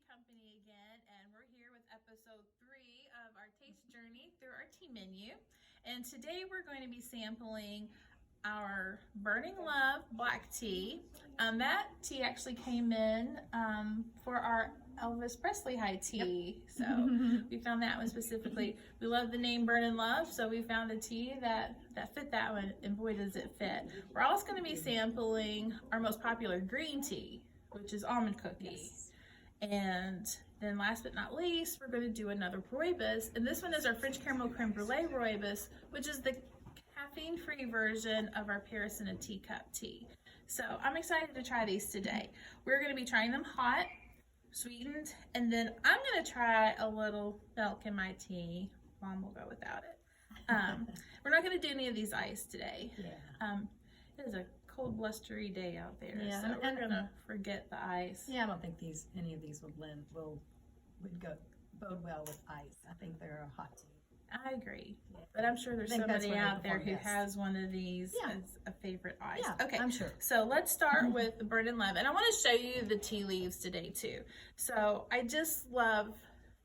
company again, and we're here with episode 3 of our taste journey through our tea menu. And today we're going to be sampling our Burning Love black tea. That tea actually came in for our Elvis Presley high tea. Yep. So we found that one specifically. We love the name Burning Love, so we found a tea that fit that one, and boy does it fit. We're also going to be sampling our most popular green tea, which is almond cookie. Yes. And then last but not least, we're going to do another rooibos, and this one is our French caramel creme brulee rooibos, which is the caffeine-free version of our Paris in a teacup tea. So I'm excited to try these today. We're going to be trying them hot, sweetened, and then I'm going to try a little milk in my tea. Mom will go without it. We're not going to do any of these iced today. Yeah. It is a cold, blustery day out there, yeah, so we're gonna forget the ice. Yeah, I don't think any of these would bode well with ice. I think they're a hot tea. I agree, yeah. But I'm sure there's somebody out there who has one of these as a favorite ice. Yeah, okay, I'm sure. So let's start with the Burning Love, and I want to show you the tea leaves today too. So I just love.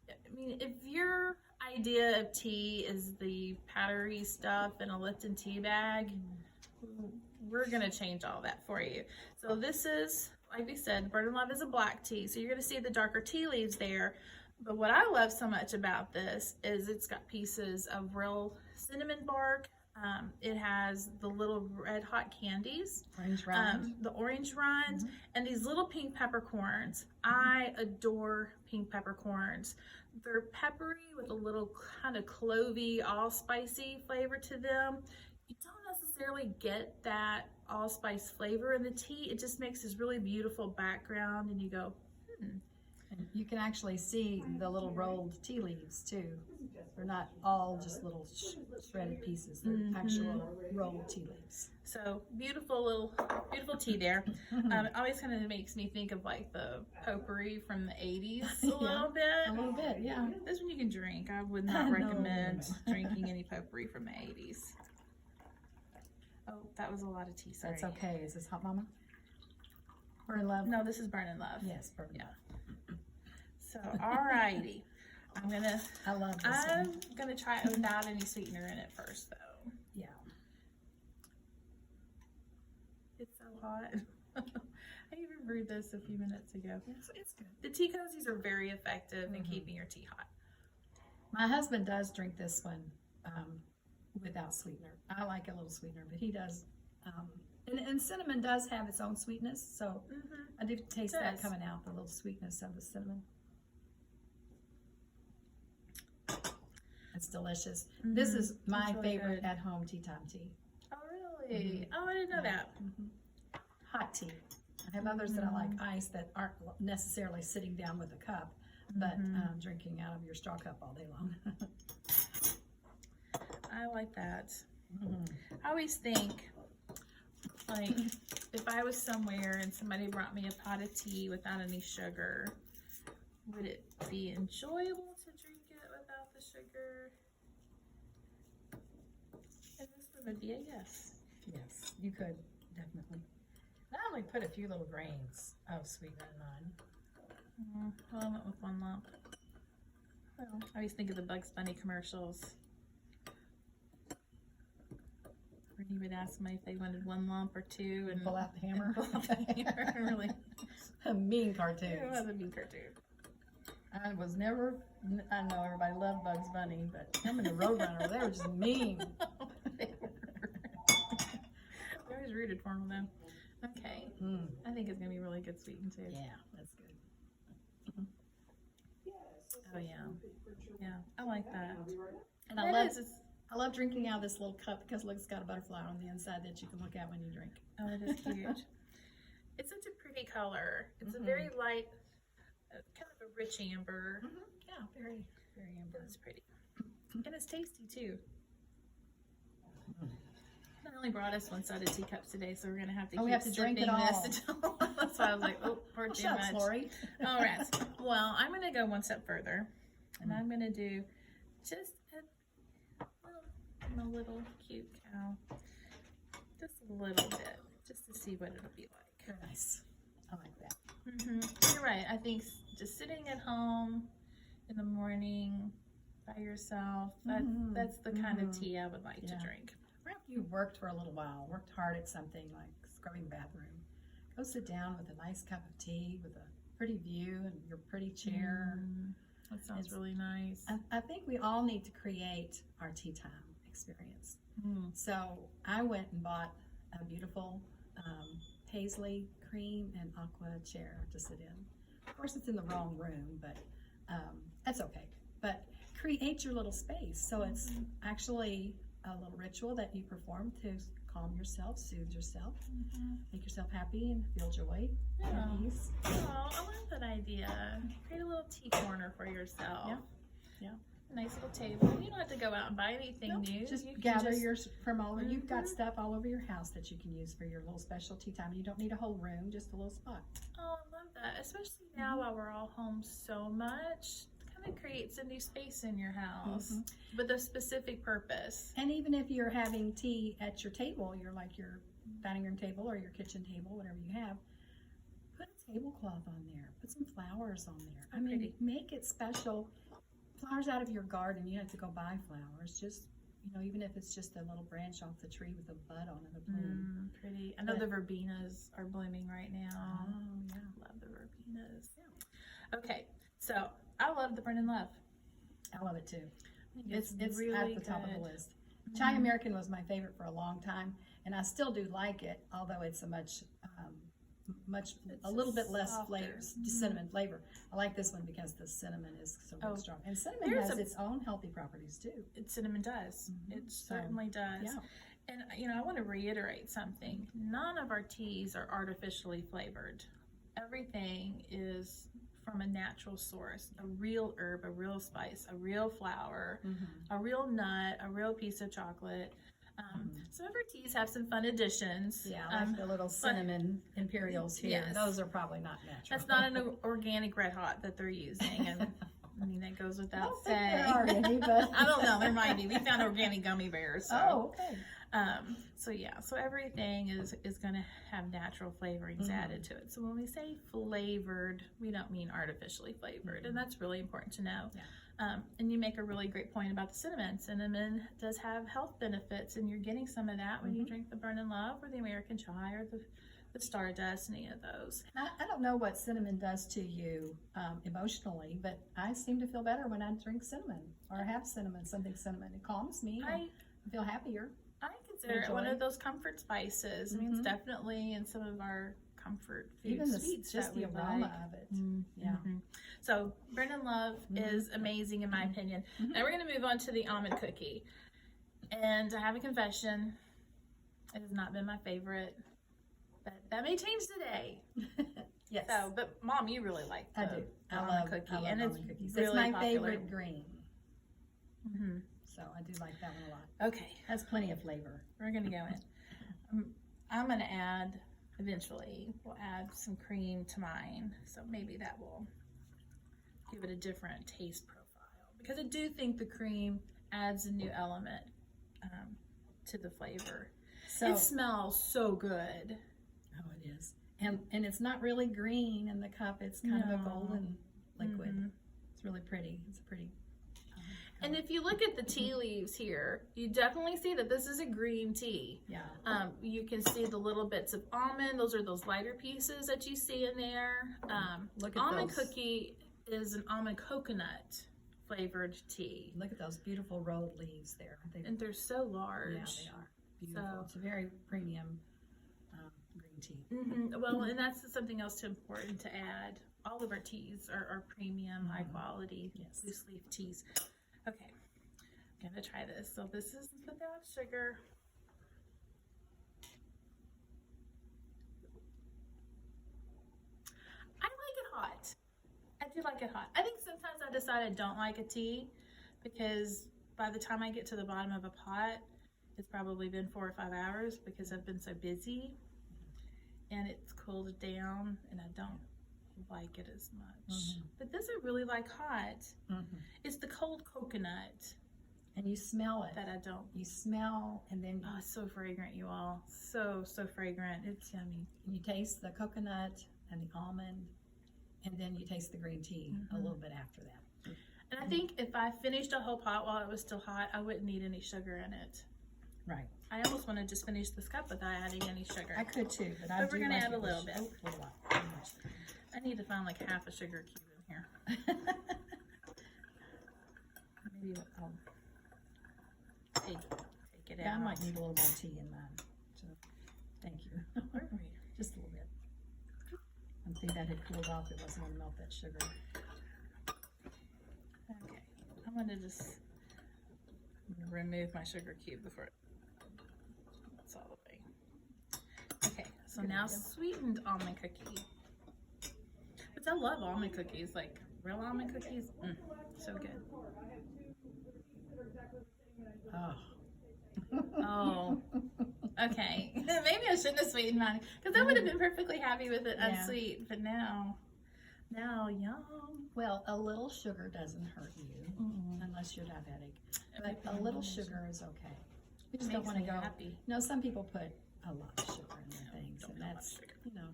I mean, if your idea of tea is the powdery stuff in a Lipton tea bag, we're going to change all that for you. So this is, like we said, Burning Love is a black tea. So you're going to see the darker tea leaves there. But what I love so much about this is it's got pieces of real cinnamon bark. It has the little red hot candies, the orange rind, and these little pink peppercorns. I adore pink peppercorns. They're peppery with a little kind of clovey, all-spicy flavor to them. You don't necessarily get that allspice flavor in the tea. It just makes this really beautiful background, and you go, And you can actually see the little rolled tea leaves too. They're not all just little shredded pieces. They're actual rolled tea leaves. So beautiful tea there. It always kind of makes me think of like the potpourri from the 80s a little bit. A little bit, yeah. This one you can drink. I would not recommend drinking any potpourri from the 80s. Oh, that was a lot of tea. Sorry. That's okay. Is this Hot Mama? Burning Love? No, this is Burning Love. Yes, Burning Love. So, alrighty. I love this I'm one. gonna try it without any sweetener in it first, though. Yeah. It's so hot. I even brewed this a few minutes ago. It's good. The tea cozies are very effective in keeping your tea hot. My husband does drink this one without sweetener. I like a little sweetener, but he does. And cinnamon does have its own sweetness, so I do taste that coming out, the little sweetness of the cinnamon. It's delicious. This is my favorite good at-home tea time tea. Oh, really? Oh, I didn't know that. Hot tea. I have others that I like ice that aren't necessarily sitting down with a cup, but drinking out of your straw cup all day long. I like that. I always think, like, if I was somewhere and somebody brought me a pot of tea without any sugar, would it be enjoyable to drink it without the sugar? And this one would be a yes. Yes, you could, definitely. I only put a few little grains of sweetener in mine. Well, I went with 1 lump. Well, I always think of the Bugs Bunny commercials. Where he would ask me if they wanted 1 lump or 2 and pull out the hammer. Really. A mean cartoon. It was a mean cartoon. I was never, I know everybody loved Bugs Bunny, but him and the Roadrunner, they were just mean. I always rooted for them though. Okay. I think it's going to be really good sweetened too. Yeah, that's good. Oh yeah. Yeah, I like that. And I love drinking out of this little cup because look, it's got a butterfly on the inside that you can look at when you drink. Oh, it is cute. It's such a pretty color. It's a very light, kind of a rich amber. Yeah, very, very amber. It's pretty. And it's tasty too. I only brought us 1 set of teacups today, so we're going to have to keep we have to drink it all. That's why I was like, oh, pour too much. Lori. All right. Well, I'm going to go 1 step further, and I'm going to do just a little cute cow. Just a little bit, just to see what it'll be like. Nice. I like that. You're right. I think just sitting at home in the morning by yourself. That's the kind of tea I would like to drink. Or after you've worked for a little while, worked hard at something like scrubbing the bathroom, go sit down with a nice cup of tea with a pretty view and your pretty chair. That sounds really nice. I think we all need to create our tea time experience. So I went and bought a beautiful paisley cream and aqua chair to sit in. Of course, it's in the wrong room, but that's okay. But create your little space. So it's actually a little ritual that you perform to calm yourself, soothe yourself, make yourself happy and feel joy and ease. Oh, I love that idea. Create a little tea corner for yourself. Yeah. A nice little table. You don't have to go out and buy anything new. Just gather yours from all over. You've got stuff all over your house that you can use for your little special tea time. You don't need a whole room, just a little spot. Oh, I love that. Especially now while we're all home so much. It creates a new space in your house with a specific purpose. And even if you're having tea at your table, you're like your dining room table or your kitchen table, whatever you have, put a tablecloth on there. Put some flowers on there. I mean, make it special. Flowers out of your garden. You don't have to go buy flowers. Just, even if it's just a little branch off the tree with a bud on it, a bloom. Pretty. I know the verbenas are blooming right now. Oh, yeah. Love the verbenas. Yeah. Okay, so I love the Burning Love. I love it too. It's really at the top of the list. Chai American was my favorite for a long time, and I still do like it, although it's a little bit less flavor, cinnamon flavor. I like this one because the cinnamon is so very strong, and cinnamon has its own healthy properties too. Cinnamon does. It certainly does. Yeah. And I want to reiterate something. None of our teas are artificially flavored. Everything is from a natural source, a real herb, a real spice, a real flower, a real nut, a real piece of chocolate. Some of our teas have some fun additions. Yeah, like the little cinnamon imperials here. Yes. Those are probably not natural. That's not an organic Red Hot that they're using, and I mean that goes without saying. There are any, but I don't know. There might be. We found organic gummy bears. So. Oh, okay. So everything is going to have natural flavorings added to it. So when we say flavored, we don't mean artificially flavored, and that's really important to know. Yeah. And you make a really great point about the cinnamon. Cinnamon does have health benefits, and you're getting some of that when you drink the Burning Love or the American Chai or the Stardust, any of those. I don't know what cinnamon does to you emotionally, but I seem to feel better when I drink cinnamon or have something cinnamon. It calms me. I feel happier. I consider it one of those comfort spices. I mean, it's definitely in some of our comfort food sweets. Just the aroma of it. Yeah. So, Burning Love is amazing in my opinion. Now we're going to move on to the almond cookie. And I have a confession. It has not been my favorite, but that may change today. Yes. So, but Mom, you really like the almond cookie. I love and almond cookies. Really it's my popular. favorite green. So I do like that one a lot. Okay. Has plenty of flavor. We're going to go in. I'm going to add, eventually, we'll add some cream to mine. So maybe that will give it a different taste profile. Because I do think the cream adds a new element to the flavor. So, it smells so good. Oh, it is. And it's not really green in the cup. It's kind of a golden liquid. It's really pretty. It's a pretty... And if you look at the tea leaves here, you definitely see that this is a green tea. Yeah. You can see the little bits of almond. Those are those lighter pieces that you see in there. Look at almond cookie is an almond coconut flavored tea. Look at those beautiful rolled leaves there. And they're so large. Yeah, they are. Beautiful. So, it's a very premium green tea. Well, and that's something else important to add. All of our teas are premium, high quality loose leaf teas. Okay, I'm gonna try this. So this is without sugar. I like it hot. I do like it hot. I think sometimes I decide I don't like a tea because by the time I get to the bottom of a pot, it's probably been 4 or 5 hours because I've been so busy and it's cooled down and I don't like it as much. But this I really like hot. It's the cold coconut. And you smell it. That I don't. You smell and then... Oh, it's so fragrant, you all. So fragrant. It's yummy. You taste the coconut and the almond and then you taste the green tea a little bit after that. And I think if I finished a whole pot while it was still hot, I wouldn't need any sugar in it. Right. I almost want to just finish this cup without adding any sugar. I could too, but We're going to add a little bit. Oh, a little lot. I need to find like half a sugar cube in here. Maybe I'll take it Yeah, out. I might need a little more tea in mine. So, thank you. Where are we? Just a little bit. I think that had cooled off. It wasn't going to melt that sugar. Okay, I'm going to just remove my sugar cube before it melts all the way. Okay, so now sweetened almond cookie. Which I love almond cookies, like real almond cookies. So good. Oh. Oh, okay. Maybe I shouldn't have sweetened mine, because I would have been perfectly happy with it unsweet. But now, yum. Well, a little sugar doesn't hurt you unless you're diabetic. But a little sugar is okay. You just don't want to go happy. No, some people put a lot of sugar in their things, and that's, you know,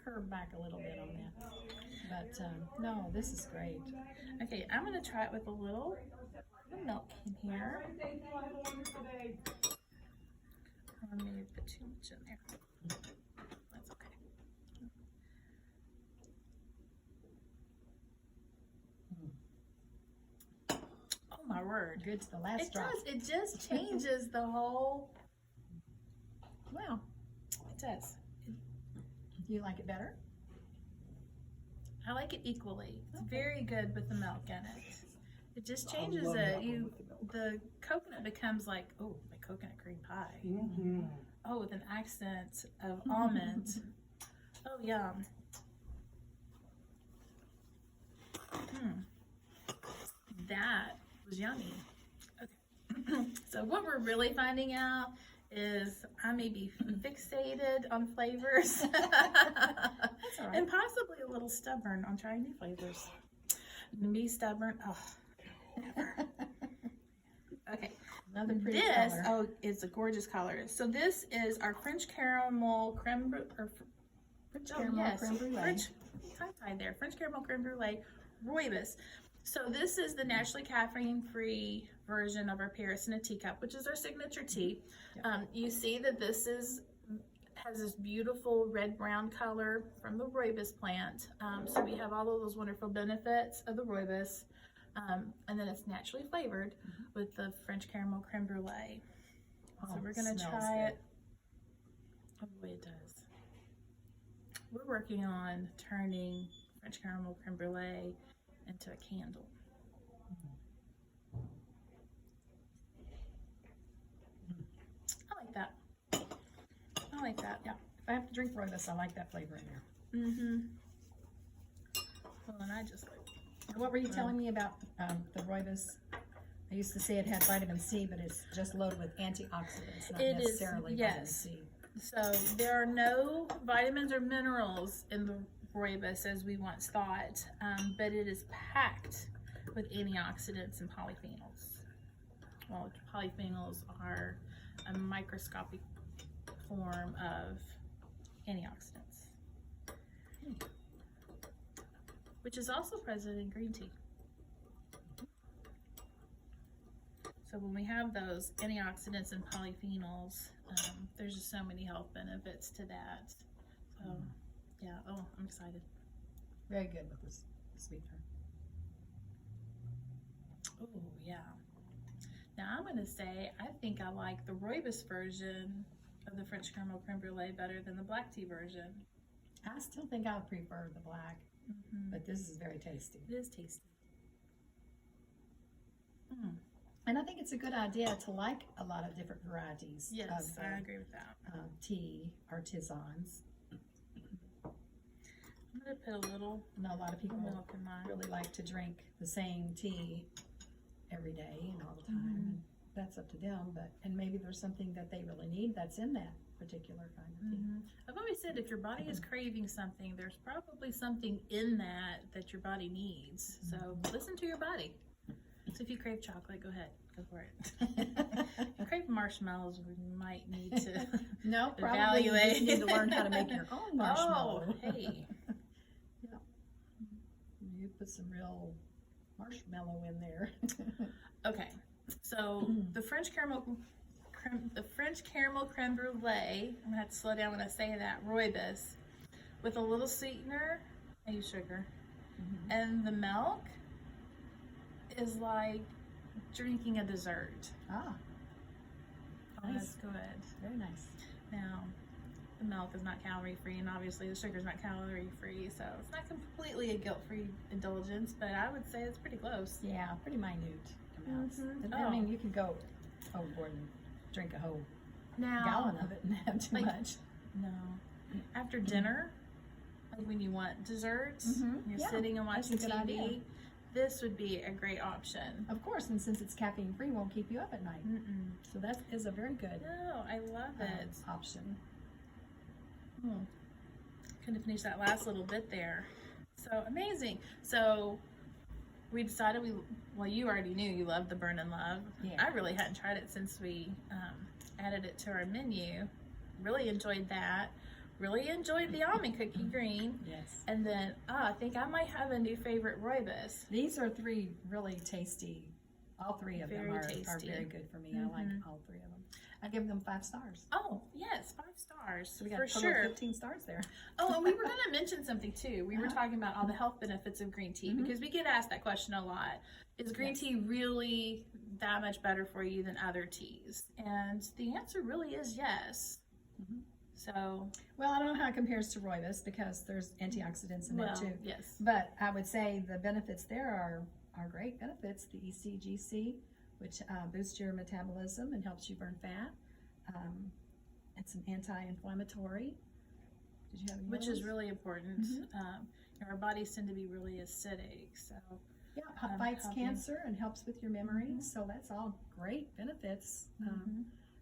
curb back a little bit on that. But no, this is great. Okay, I'm going to try it with a little milk in here. I maybe put too much in there. That's okay. Oh my word. Good to the last It drop. does. It just changes the whole. Well, It does. do you like it better? I like it equally. It's very good with the milk in it. It just changes love it. that one with the milk. The coconut becomes like, oh, like coconut cream pie. Mm-hmm. Oh, with an accent of almond. Oh, yum. That was yummy. Okay. So what we're really finding out is I may be fixated on flavors. That's all right. And possibly a little stubborn on trying new flavors. Me stubborn, oh, never. Okay. Another pretty This, color. oh, it's a gorgeous color. So this is our French caramel creme brulee, French caramel creme brulee. French caramel creme brulee rooibos. So this is the naturally caffeine-free version of our Paris in a teacup, which is our signature tea. You see that this has this beautiful red-brown color from the rooibos plant. So we have all of those wonderful benefits of the rooibos. And then it's naturally flavored with the French caramel creme brulee. So we're going to try it. Oh boy, it does. We're working on turning French caramel creme brulee into a candle. I like that. I like that. Yeah. If I have to drink rooibos, I like that flavor in there. Well, and I just like. What were you telling me about the rooibos? I used to say it had vitamin C, but it's just loaded with antioxidants, not necessarily vitamin C. So there are no vitamins or minerals in the rooibos as we once thought, but it is packed with antioxidants and polyphenols. Well, polyphenols are a microscopic form of antioxidants, which is also present in green tea. So when we have those antioxidants and polyphenols, there's just so many health benefits to that. So, yeah, oh, I'm excited. Very good with this sweetener. Oh, yeah. Now I'm going to say I think I like the rooibos version of the French caramel creme brulee better than the black tea version. I still think I prefer the black, but this is very tasty. It is tasty. And I think it's a good idea to like a lot of different varieties Yes, of I agree with that. tea or tisans. I'm going to put a little I know a lot of people milk in mine. really like to drink the same tea every day and all the time. And that's up to them, and maybe there's something that they really need that's in that particular kind of tea. I've always said if your body is craving something, there's probably something in that your body needs. So listen to your body. So if you crave chocolate, go ahead, go for it. If you crave marshmallows, we might need to No, probably you just evaluate. need to learn how to make your own marshmallow. Oh, hey. put some real marshmallow in there. Okay, so the French caramel creme brulee. I'm gonna have to slow down when I say that. Rooibos, with a little sweetener. I use sugar, and the milk is like drinking a dessert. Ah, Oh, nice. that's good. Very nice. Now, the milk is not calorie free, and obviously the sugar is not calorie free, so it's not completely a guilt free indulgence, but I would say it's pretty close. Yeah, pretty minute amounts. Mhm. I mean, Oh. you could go overboard and drink a whole Now, gallon of it and have too like- much. no. After dinner, like when you want desserts, you're Yeah, sitting and that's a watching good TV, idea. this would be a great option. Of course, and since it's caffeine free, won't keep you up at night. So that is a very good No, I love it. option. Couldn't finish that last little bit there. So amazing. So we decided you already knew you loved the Burn and Love. Yeah. I really hadn't tried it since we added it to our menu. Really enjoyed that. Really enjoyed the almond cookie green. Yes. And then I think I might have a new favorite rooibos. These are three really tasty. All three of them Very are tasty. very good for me. I like all three of them. I give them 5 stars. Oh, yes, 5 stars. So we got for a total sure. of 15 stars there. Oh, and we were going to mention something too. We were Uh-huh. talking about all the health benefits of green tea because we get asked that question a lot. Is green Yes. tea really that much better for you than other teas? And the answer really is yes. Mhm. So, Well, I don't know how it compares to rooibos because there's antioxidants in there too. yes. But I would say the benefits there are great benefits. The ECGC, which boosts your metabolism and helps you burn fat. It's an anti-inflammatory. Did you have any Which others? is really important. Our bodies tend to be really acidic. So, Yeah, fights helping. cancer and helps with your memory. So that's all great benefits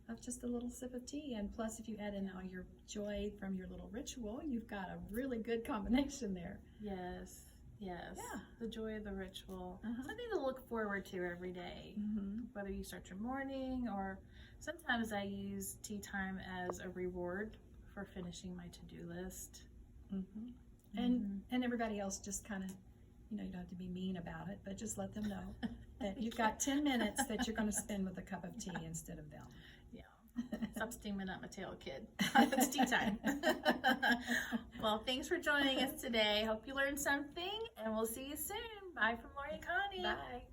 of just a little sip of tea. And plus, if you add in all your joy from your little ritual, you've got a really good combination there. yes. Yes. Yeah. The joy of the ritual. Uh-huh. Something to look forward to every day. Whether you start your morning or sometimes I use tea time as a reward for finishing my to-do list. And everybody else just kind of, you don't have to be mean about it, but just let them know that you've got 10 minutes that you're going to spend with a cup of tea instead of them. Stop steaming up my tail, kid. It's tea time. Well, thanks for joining us today. Hope you learned something, and we'll see you soon. Bye from Lori and Connie. Bye.